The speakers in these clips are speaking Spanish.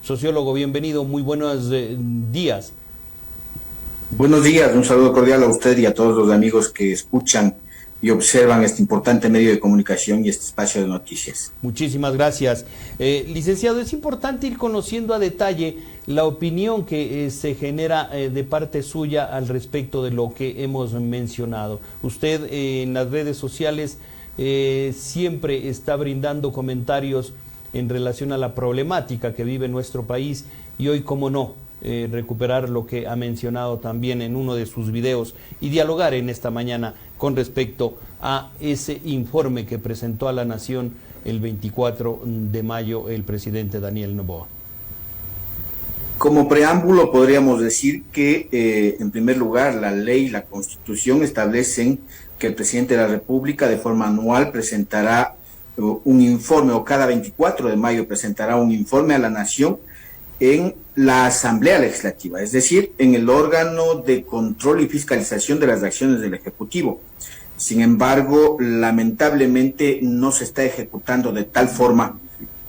Sociólogo, bienvenido, muy buenos días. Buenos días, un saludo cordial a usted y a todos los amigos que escuchan y observan este importante medio de comunicación y este espacio de noticias. Muchísimas gracias. Licenciado, es importante ir conociendo a detalle la opinión que se genera de parte suya al respecto de lo que hemos mencionado. Usted en las redes sociales siempre está brindando comentarios en relación a la problemática que vive nuestro país y hoy, cómo no, recuperar lo que ha mencionado también en uno de sus videos y dialogar en esta mañana con respecto a ese informe que presentó a la Nación el 24 de mayo el presidente Daniel Noboa. Como preámbulo podríamos decir que, en primer lugar, la ley y la Constitución establecen que el presidente de la República de forma anual presentará un informe, o cada 24 de mayo presentará un informe a la Nación en la Asamblea Legislativa, es decir, en el órgano de control y fiscalización de las acciones del Ejecutivo. Sin embargo, lamentablemente no se está ejecutando de tal forma,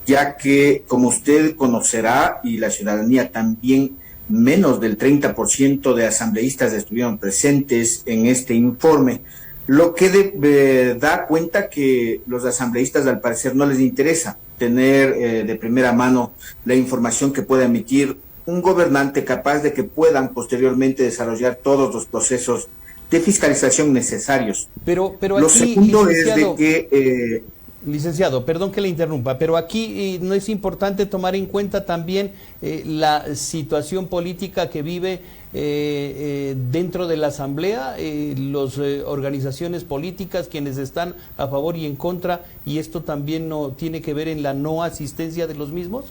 ya que, como usted conocerá y la ciudadanía también, menos del 30% de asambleístas estuvieron presentes en este informe, lo que da cuenta que los asambleístas al parecer no les interesa tener de primera mano la información que pueda emitir un gobernante capaz de que puedan posteriormente desarrollar todos los procesos de fiscalización necesarios. Pero lo aquí, segundo es de que... Licenciado, perdón que le interrumpa, pero aquí no es importante tomar en cuenta también la situación política que vive dentro de la Asamblea, las organizaciones políticas, quienes están a favor y en contra, y esto también no tiene que ver en la no asistencia de los mismos.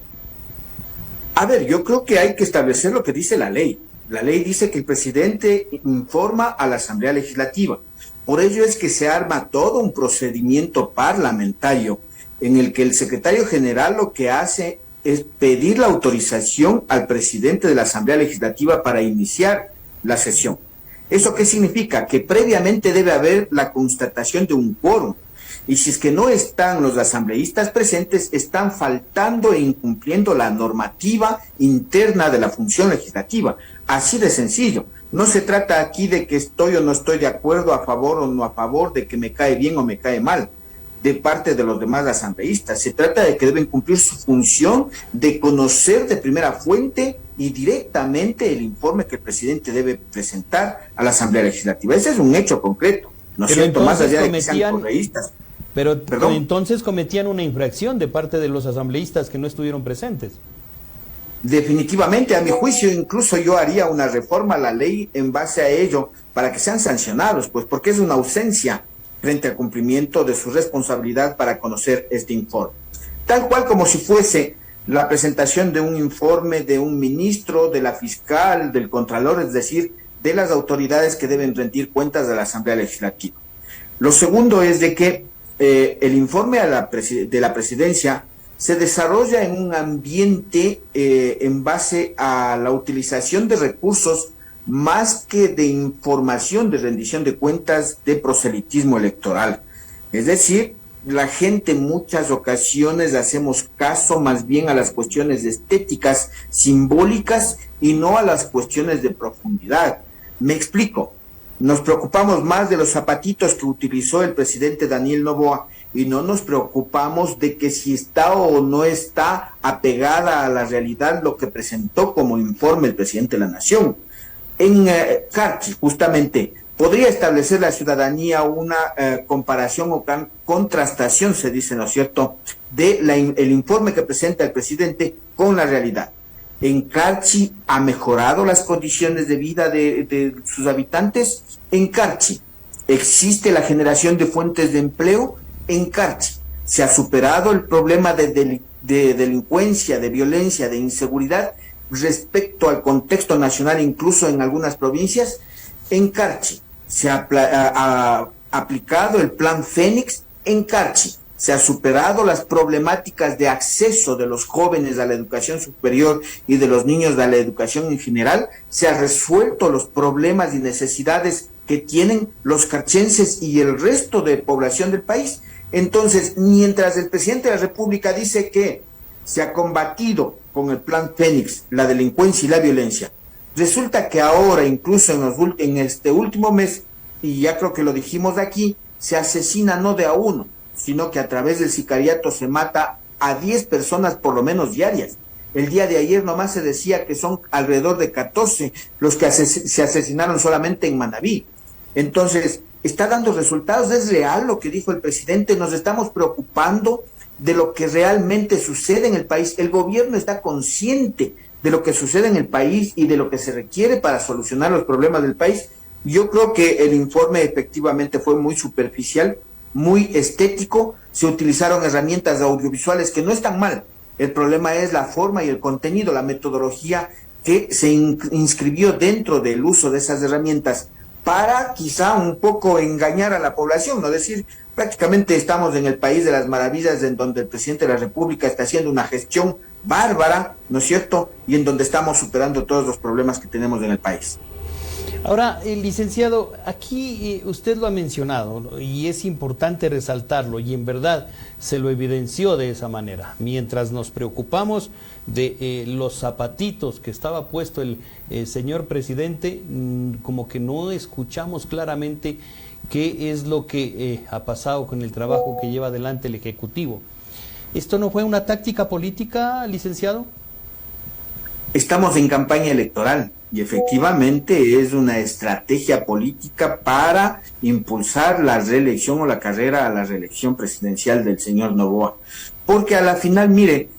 A ver, yo creo que hay que establecer lo que dice la ley. La ley dice que el presidente informa a la Asamblea Legislativa. Por ello es que se arma todo un procedimiento parlamentario en el que el secretario general lo que hace es pedir la autorización al presidente de la Asamblea Legislativa para iniciar la sesión. ¿Eso qué significa? Que previamente debe haber la constatación de un quórum. Y si es que no están los asambleístas presentes, están faltando e incumpliendo la normativa interna de la función legislativa. Así de sencillo. No se trata aquí de que estoy o no estoy de acuerdo, a favor o no a favor, de que me cae bien o me cae mal de parte de los demás asambleístas. Se trata de que deben cumplir su función de conocer de primera fuente y directamente el informe que el presidente debe presentar a la Asamblea Legislativa. Ese es un hecho concreto, ¿no es cierto? Más allá de que sean correístas. Pero entonces cometían una infracción de parte de los asambleístas que no estuvieron presentes. Definitivamente, a mi juicio, incluso yo haría una reforma a la ley en base a ello para que sean sancionados, pues porque es una ausencia frente al cumplimiento de su responsabilidad para conocer este informe. Tal cual como si fuese la presentación de un informe de un ministro, de la fiscal, del contralor, es decir, de las autoridades que deben rendir cuentas de la Asamblea Legislativa. Lo segundo es de que el informe de la presidencia se desarrolla en un ambiente en base a la utilización de recursos más que de información, de rendición de cuentas, de proselitismo electoral. Es decir, la gente en muchas ocasiones hacemos caso más bien a las cuestiones estéticas, simbólicas, y no a las cuestiones de profundidad. Me explico. Nos preocupamos más de los zapatitos que utilizó el presidente Daniel Noboa y no nos preocupamos de que si está o no está apegada a la realidad lo que presentó como informe el presidente de la Nación. En Carchi, justamente, podría establecer la ciudadanía una comparación o contrastación, se dice, ¿no es cierto?, de el informe que presenta el presidente con la realidad. En Carchi ha mejorado las condiciones de vida de sus habitantes. En Carchi existe la generación de fuentes de empleo. En Carchi se ha superado el problema de delincuencia, de violencia, de inseguridad respecto al contexto nacional, incluso en algunas provincias. En Carchi se ha aplicado el plan Fénix. En Carchi se ha superado las problemáticas de acceso de los jóvenes a la educación superior y de los niños a la educación en general. Se ha resuelto los problemas y necesidades que tienen los carchenses y el resto de población del país. Entonces, mientras el presidente de la República dice que se ha combatido con el Plan Fénix la delincuencia y la violencia, resulta que ahora, incluso en este último mes, y ya creo que lo dijimos aquí, se asesina no de a uno, sino que a través del sicariato se mata a 10 personas por lo menos diarias. El día de ayer nomás se decía que son alrededor de 14 los que se asesinaron solamente en Manabí. Entonces, está dando resultados, es real lo que dijo el presidente, nos estamos preocupando de lo que realmente sucede en el país. El gobierno está consciente de lo que sucede en el país y de lo que se requiere para solucionar los problemas del país. Yo creo que el informe efectivamente fue muy superficial, muy estético, se utilizaron herramientas audiovisuales que no están mal. El problema es la forma y el contenido, la metodología que se inscribió dentro del uso de esas herramientas para quizá un poco engañar a la población, no decir, prácticamente estamos en el país de las maravillas, en donde el presidente de la República está haciendo una gestión bárbara, ¿no es cierto?, y en donde estamos superando todos los problemas que tenemos en el país. Ahora, licenciado, aquí usted lo ha mencionado y es importante resaltarlo y en verdad se lo evidenció de esa manera. Mientras nos preocupamos de los zapatitos que estaba puesto el señor presidente, como que no escuchamos claramente qué es lo que ha pasado con el trabajo que lleva adelante el Ejecutivo. ¿Esto no fue una táctica política, licenciado? Estamos en campaña electoral y efectivamente es una estrategia política para impulsar la reelección o la carrera a la reelección presidencial del señor Noboa. Porque a la final, mire,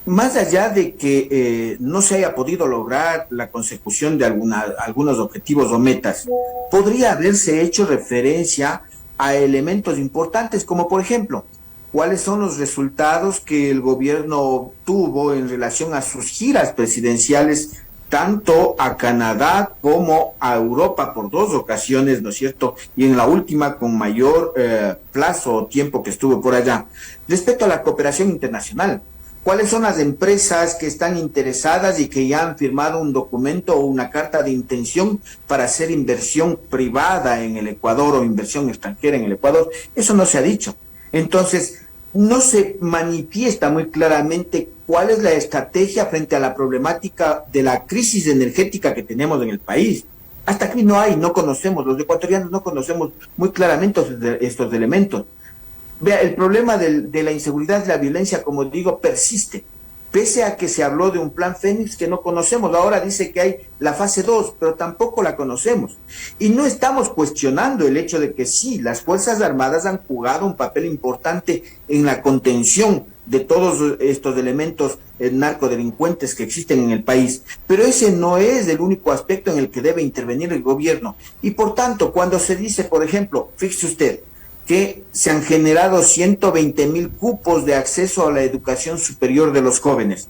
más allá de que no se haya podido lograr la consecución de algunos objetivos o metas, podría haberse hecho referencia a elementos importantes, como por ejemplo, cuáles son los resultados que el gobierno obtuvo en relación a sus giras presidenciales, tanto a Canadá como a Europa por 2 ocasiones, ¿no es cierto? Y en la última con mayor plazo o tiempo que estuvo por allá. Respecto a la cooperación internacional, ¿cuáles son las empresas que están interesadas y que ya han firmado un documento o una carta de intención para hacer inversión privada en el Ecuador o inversión extranjera en el Ecuador? Eso no se ha dicho. Entonces, no se manifiesta muy claramente cuál es la estrategia frente a la problemática de la crisis energética que tenemos en el país. Hasta aquí no hay, no conocemos, los ecuatorianos no conocemos muy claramente estos elementos. Vea, el problema de la inseguridad y la violencia, como digo, persiste. Pese a que se habló de un plan Fénix que no conocemos, ahora dice que hay la fase 2, pero tampoco la conocemos. Y no estamos cuestionando el hecho de que sí, las Fuerzas Armadas han jugado un papel importante en la contención de todos estos elementos narcodelincuentes que existen en el país, pero ese no es el único aspecto en el que debe intervenir el gobierno. Y por tanto, cuando se dice, por ejemplo, fíjese usted, que se han generado 120,000 cupos de acceso a la educación superior de los jóvenes,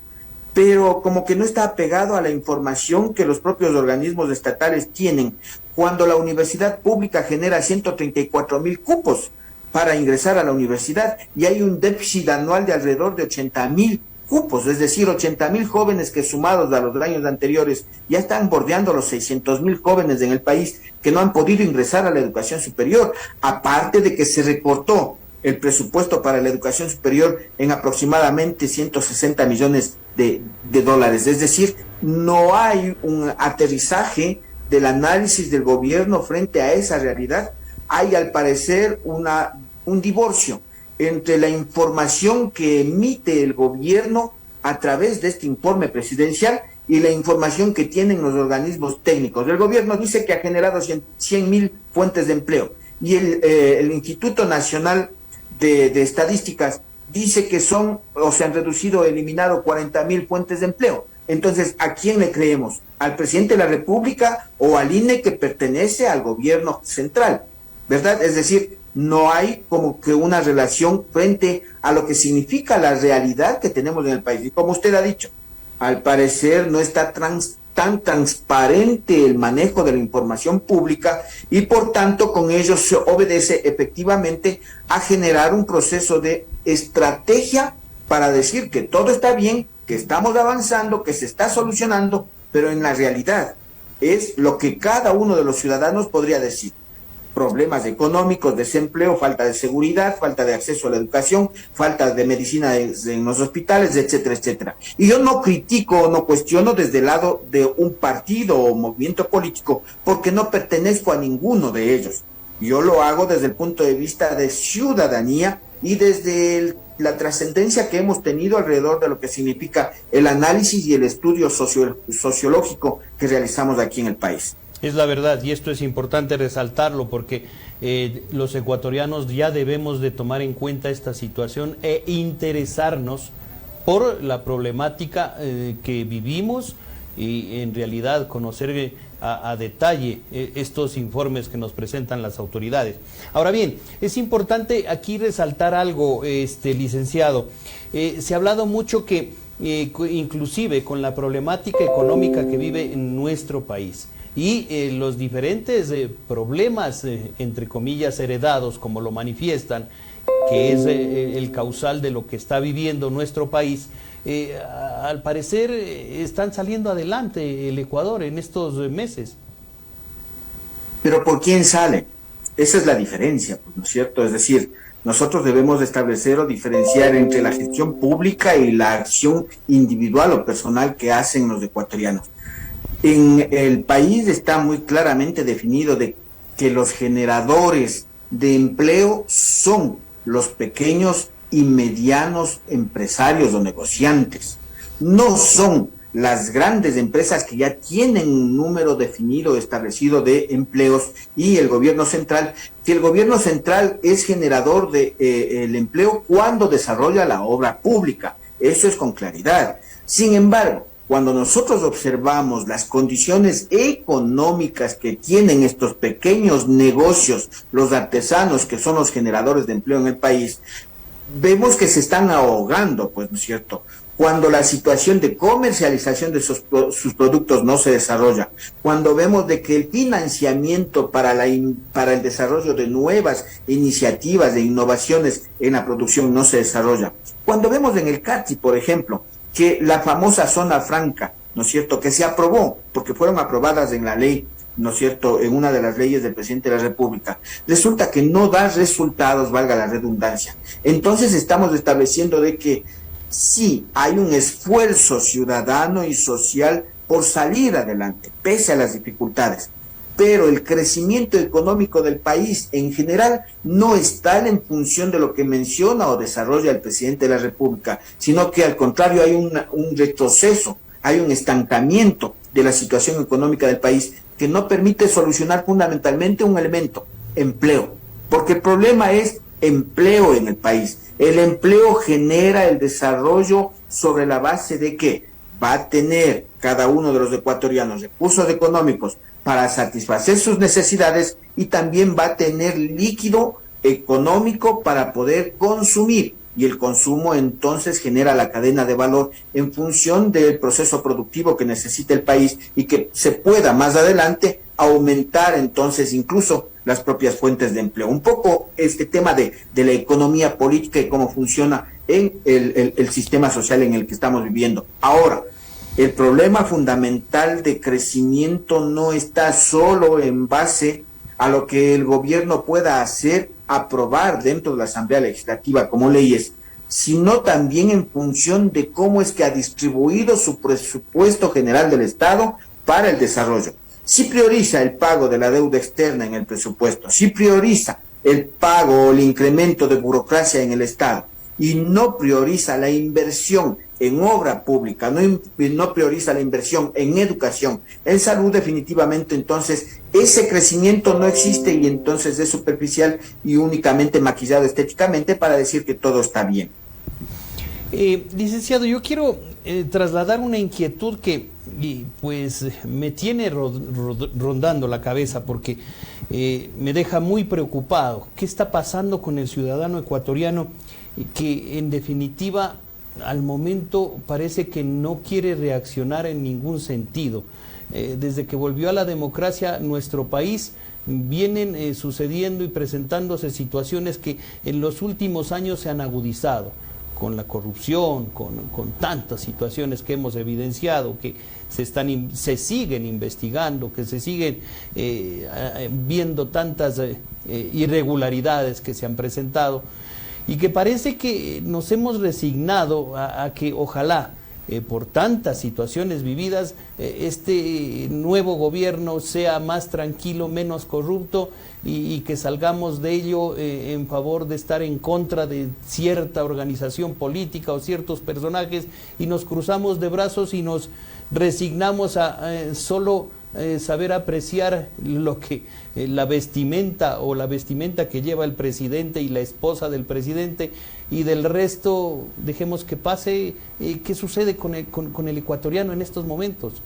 pero como que no está apegado a la información que los propios organismos estatales tienen, cuando la universidad pública genera 134,000 cupos para ingresar a la universidad y hay un déficit anual de alrededor de 80,000 cupos, es decir, 80,000 jóvenes que sumados a los años anteriores ya están bordeando los 600,000 jóvenes en el país que no han podido ingresar a la educación superior, aparte de que se recortó el presupuesto para la educación superior en aproximadamente 160 millones de dólares. Es decir, no hay un aterrizaje del análisis del gobierno frente a esa realidad. Hay, al parecer, un divorcio entre la información que emite el gobierno a través de este informe presidencial y la información que tienen los organismos técnicos. El gobierno dice que ha generado 100,000 fuentes de empleo y el Instituto Nacional de Estadísticas dice que se han reducido o eliminado 40,000 fuentes de empleo. Entonces, ¿a quién le creemos? ¿Al presidente de la República o al INE, que pertenece al gobierno central? ¿Verdad? Es decir, no hay como que una relación frente a lo que significa la realidad que tenemos en el país. Y como usted ha dicho, al parecer no está tan transparente el manejo de la información pública y por tanto con ello se obedece efectivamente a generar un proceso de estrategia para decir que todo está bien, que estamos avanzando, que se está solucionando, pero en la realidad es lo que cada uno de los ciudadanos podría decir. problemas económicos, desempleo, falta de seguridad, falta de acceso a la educación, falta de medicina en los hospitales, etcétera, etcétera. Y yo no critico, no cuestiono desde el lado de un partido o movimiento político, porque no pertenezco a ninguno de ellos. Yo lo hago desde el punto de vista de ciudadanía y desde la trascendencia que hemos tenido alrededor de lo que significa el análisis y el estudio sociológico que realizamos aquí en el país. Es la verdad, y esto es importante resaltarlo porque los ecuatorianos ya debemos de tomar en cuenta esta situación e interesarnos por la problemática que vivimos y en realidad conocer a detalle estos informes que nos presentan las autoridades. Ahora bien, es importante aquí resaltar algo, licenciado. Se ha hablado mucho que inclusive con la problemática económica que vive en nuestro país y los diferentes problemas, entre comillas, heredados, como lo manifiestan, que es el causal de lo que está viviendo nuestro país, al parecer están saliendo adelante el Ecuador en estos meses. Pero ¿por quién sale? Esa es la diferencia, pues, ¿no es cierto? Es decir, nosotros debemos establecer o diferenciar entre la gestión pública y la acción individual o personal que hacen los ecuatorianos. En el país está muy claramente definido de que los generadores de empleo son los pequeños y medianos empresarios o negociantes. No son las grandes empresas que ya tienen un número definido, establecido de empleos y el gobierno central, que el gobierno central es generador de el empleo cuando desarrolla la obra pública. Eso es con claridad. Sin embargo, cuando nosotros observamos las condiciones económicas que tienen estos pequeños negocios, los artesanos que son los generadores de empleo en el país, vemos que se están ahogando, pues, ¿no es cierto? Cuando la situación de comercialización de sus productos no se desarrolla, cuando vemos de que el financiamiento para el desarrollo de nuevas iniciativas de innovaciones en la producción no se desarrolla, cuando vemos en el Carchi, por ejemplo, que la famosa zona franca, ¿no es cierto?, que se aprobó, porque fueron aprobadas en la ley, ¿no es cierto?, en una de las leyes del presidente de la República, resulta que no da resultados, valga la redundancia. Entonces estamos estableciendo de que sí hay un esfuerzo ciudadano y social por salir adelante, pese a las dificultades, pero el crecimiento económico del país en general no está en función de lo que menciona o desarrolla el presidente de la República, sino que al contrario hay un retroceso, hay un estancamiento de la situación económica del país que no permite solucionar fundamentalmente un elemento, empleo, porque el problema es empleo en el país. El empleo genera el desarrollo sobre la base de que va a tener cada uno de los ecuatorianos recursos económicos para satisfacer sus necesidades y también va a tener líquido económico para poder consumir. Y el consumo entonces genera la cadena de valor en función del proceso productivo que necesita el país y que se pueda más adelante aumentar entonces incluso las propias fuentes de empleo. Un poco este tema de la economía política y cómo funciona en el sistema social en el que estamos viviendo. Ahora, el problema fundamental de crecimiento no está solo en base a lo que el gobierno pueda hacer, aprobar dentro de la Asamblea Legislativa como leyes, sino también en función de cómo es que ha distribuido su presupuesto general del Estado para el desarrollo. Si prioriza el pago de la deuda externa en el presupuesto, si prioriza el pago o el incremento de burocracia en el Estado y no prioriza la inversión en obra pública, no prioriza la inversión en educación, en salud, definitivamente entonces ese crecimiento no existe y entonces es superficial y únicamente maquillado estéticamente para decir que todo está bien. Licenciado, yo quiero trasladar una inquietud que pues me tiene rondando la cabeza porque me deja muy preocupado. ¿Qué está pasando con el ciudadano ecuatoriano que en definitiva al momento parece que no quiere reaccionar en ningún sentido? Desde que volvió a la democracia nuestro país vienen sucediendo y presentándose situaciones que en los últimos años se han agudizado. con la corrupción, con tantas situaciones que hemos evidenciado, que se siguen investigando, que se siguen viendo tantas irregularidades que se han presentado, y que parece que nos hemos resignado a que ojalá por tantas situaciones vividas, este nuevo gobierno sea más tranquilo, menos corrupto, y que salgamos de ello en favor de estar en contra de cierta organización política o ciertos personajes, y nos cruzamos de brazos y nos resignamos a solo saber apreciar lo que la vestimenta que lleva el presidente y la esposa del presidente, y del resto dejemos que pase. ¿Qué sucede con el ecuatoriano en estos momentos?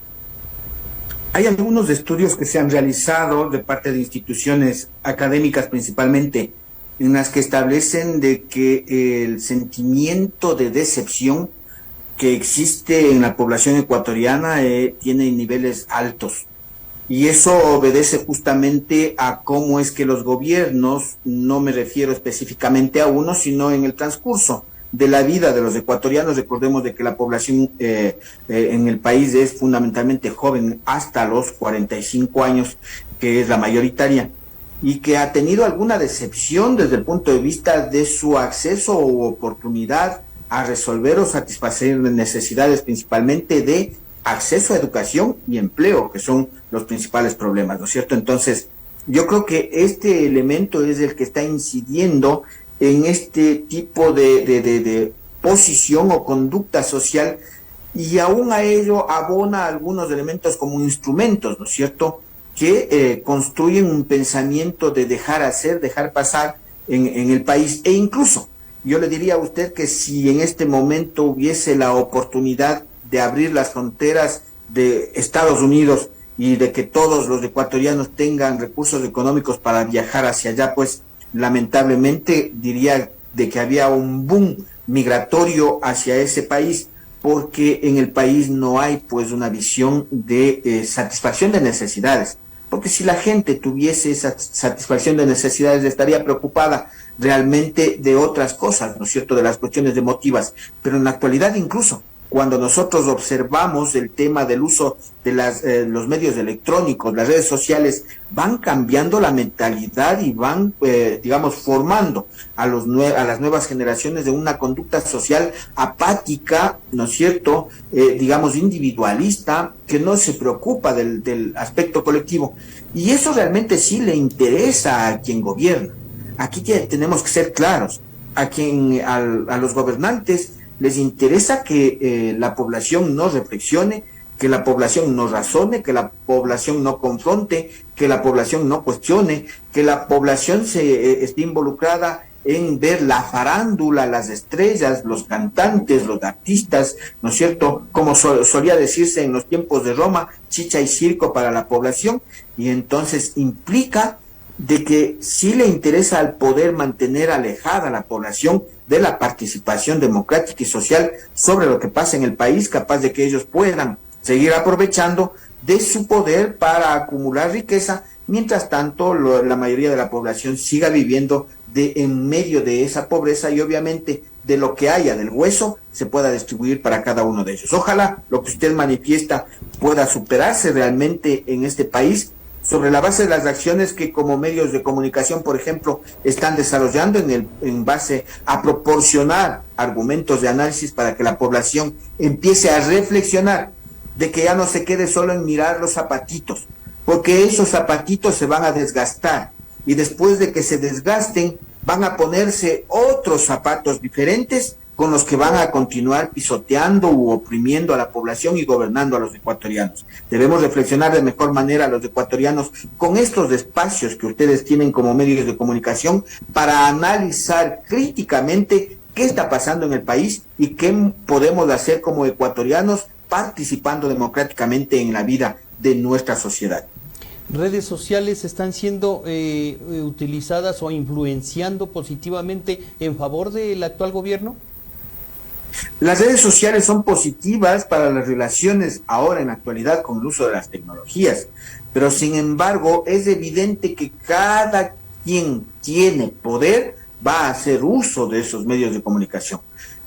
Hay algunos estudios que se han realizado de parte de instituciones académicas principalmente, en las que establecen de que el sentimiento de decepción que existe en la población ecuatoriana tiene niveles altos. Y eso obedece justamente a cómo es que los gobiernos, no me refiero específicamente a uno, sino en el transcurso de la vida de los ecuatorianos. Recordemos de que la población en el país es fundamentalmente joven, hasta los 45 años, que es la mayoritaria, y que ha tenido alguna decepción desde el punto de vista de su acceso o oportunidad a resolver o satisfacer necesidades, principalmente de acceso a educación y empleo, que son los principales problemas, ¿no es cierto? Entonces, yo creo que este elemento es el que está incidiendo en este tipo de posición o conducta social, y aún a ello abona algunos elementos como instrumentos, ¿no es cierto?, que construyen un pensamiento de dejar hacer, dejar pasar en el país. E incluso, yo le diría a usted que si en este momento hubiese la oportunidad de abrir las fronteras de Estados Unidos y de que todos los ecuatorianos tengan recursos económicos para viajar hacia allá, pues lamentablemente diría de que había un boom migratorio hacia ese país, porque en el país no hay pues una visión de satisfacción de necesidades. Porque si la gente tuviese esa satisfacción de necesidades, estaría preocupada realmente de otras cosas, ¿no es cierto?, de las cuestiones emotivas. Pero en la actualidad, incluso cuando nosotros observamos el tema del uso de los medios electrónicos, las redes sociales, van cambiando la mentalidad y van, digamos, formando a las nuevas generaciones de una conducta social apática, ¿no es cierto?, digamos, individualista, que no se preocupa del aspecto colectivo. Y eso realmente sí le interesa a quien gobierna. Aquí tenemos que ser claros. A los gobernantes les interesa que la población no reflexione, que la población no razone, que la población no confronte, que la población no cuestione, que la población esté involucrada en ver la farándula, las estrellas, los cantantes, los artistas, ¿no es cierto?, como solía decirse en los tiempos de Roma, chicha y circo para la población. Y entonces implica de que sí le interesa al poder mantener alejada a la población de la participación democrática y social sobre lo que pasa en el país, capaz de que ellos puedan seguir aprovechando de su poder para acumular riqueza, mientras tanto la mayoría de la población siga viviendo en medio de esa pobreza, y obviamente de lo que haya del hueso se pueda distribuir para cada uno de ellos. Ojalá lo que usted manifiesta pueda superarse realmente en este país, sobre la base de las acciones que como medios de comunicación, por ejemplo, están desarrollando en base a proporcionar argumentos de análisis para que la población empiece a reflexionar, de que ya no se quede solo en mirar los zapatitos, porque esos zapatitos se van a desgastar, y después de que se desgasten van a ponerse otros zapatos diferentes con los que van a continuar pisoteando u oprimiendo a la población y gobernando a los ecuatorianos. Debemos reflexionar de mejor manera a los ecuatorianos con estos espacios que ustedes tienen como medios de comunicación para analizar críticamente qué está pasando en el país y qué podemos hacer como ecuatorianos participando democráticamente en la vida de nuestra sociedad. ¿Redes sociales están siendo utilizadas o influenciando positivamente en favor del actual gobierno? Las redes sociales son positivas para las relaciones ahora en la actualidad con el uso de las tecnologías, pero sin embargo es evidente que cada quien tiene poder va a hacer uso de esos medios de comunicación.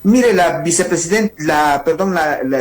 Mire, la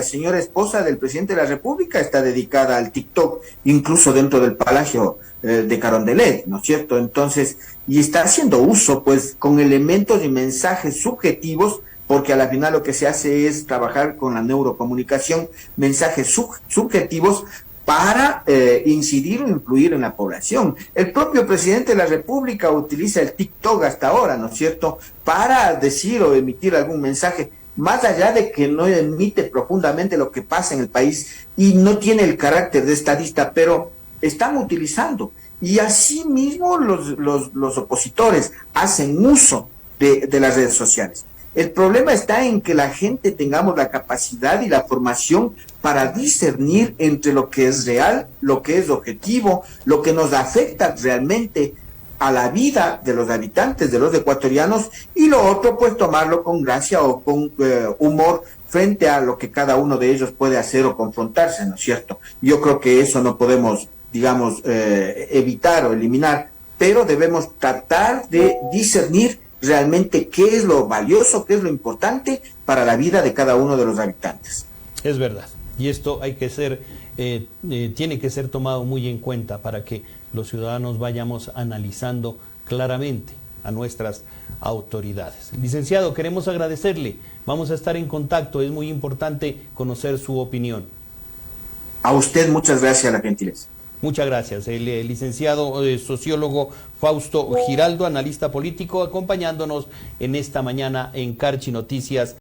señora esposa del presidente de la República está dedicada al TikTok, incluso dentro del Palacio de Carondelet, ¿no es cierto? Entonces, y está haciendo uso, pues, con elementos y mensajes subjetivos, porque a la final lo que se hace es trabajar con la neurocomunicación, mensajes subjetivos para incidir o influir en la población. El propio presidente de la República utiliza el TikTok hasta ahora, ¿no es cierto?, para decir o emitir algún mensaje, más allá de que no emite profundamente lo que pasa en el país y no tiene el carácter de estadista, pero están utilizando. Y asimismo los opositores hacen uso de las redes sociales. El problema está en que la gente tengamos la capacidad y la formación para discernir entre lo que es real, lo que es objetivo, lo que nos afecta realmente a la vida de los habitantes, de los ecuatorianos, y lo otro, pues tomarlo con gracia o con humor frente a lo que cada uno de ellos puede hacer o confrontarse, ¿no es cierto? Yo creo que eso no podemos, digamos, evitar o eliminar, pero debemos tratar de discernir realmente qué es lo valioso, qué es lo importante para la vida de cada uno de los habitantes. Es verdad, y esto hay que ser, tiene que ser tomado muy en cuenta para que los ciudadanos vayamos analizando claramente a nuestras autoridades. Licenciado, queremos agradecerle, vamos a estar en contacto, es muy importante conocer su opinión. A usted muchas gracias, la gentileza. Muchas gracias. El licenciado sociólogo Fausto Giraldo, analista político, acompañándonos en esta mañana en Carchi Noticias.